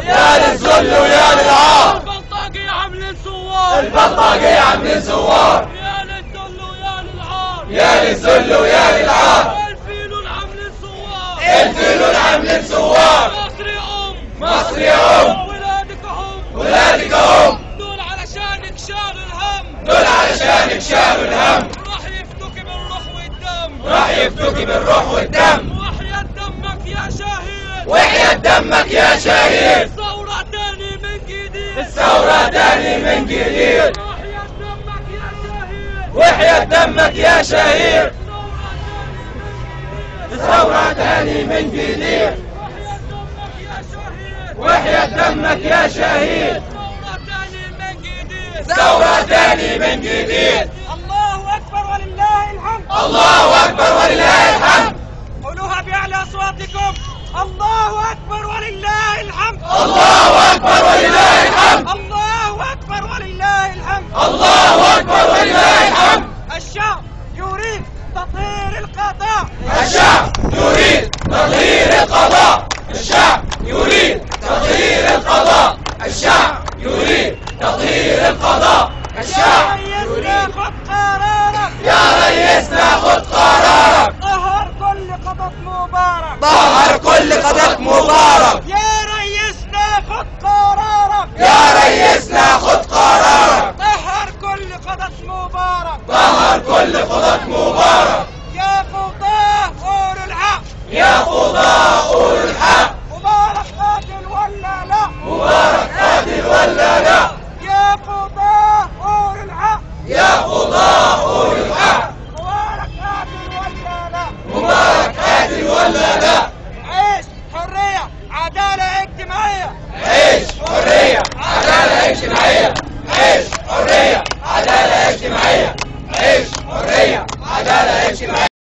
يا للذل ويا للعار. البلطجية عاملين ثوار، البلطجية عاملين ثوار. يا للذل ويا للعار، يا للذل ويا للعار. الفيلول عاملين ثوار، الفيلول عاملين ثوار. مصر يا مصر يا ولادك ولادك هم. دول علشانك شالوا الهم، دول علشانك شالوا الهم. راح يفدوك بالروح والدم، راح يفدوك بالروح والدم. وحياة دمك يا شهيد، وحياة دمك يا شهيد. ثورة تاني من جديد، ثورة تاني من جديد. وحياة دمك يا شهيد، وحياة دمك يا شهيد. ثورة تاني من جديد. وحياة دمك يا شهيد. ثورة تاني من جديد. الله أكبر ولله الحمد. الله أكبر ولله الحمد. قولوها بأعلى أصواتكم. الله أكبر ولله الحمد. الله أكبر ولله الحمد. الله أكبر ولله الحمد. الله أكبر ولله الحمد. الشعب يريد تطهير القضاء. الشعب يريد تطهير القضاء. الشعب يريد تطهير القضاء. الشعب يريد تطهير القضاء. الشعب يريد. خذ قرارك يا ريسنا، خذ قرارك. طهر كل قضاء مبارك. طهر كل قضاء مبارك. يا ريسنا خذ قرارك. يا ريسنا، خذ قرارك. طهر كل قضاء مبارك. طهر كل قضاء مبارك. يا قضاة قولوا الحق. يا قضاة قولوا الحق. مبارك قاتل ولا لا؟ مبارك قاتل ولا لا؟ يا قضاة قولوا الحق. يا قضاة قولوا الحق. مبارك قاتل ولا لا؟ مبارك قاتل ولا لا؟ عيش، حرية، عدالة اجتماعية.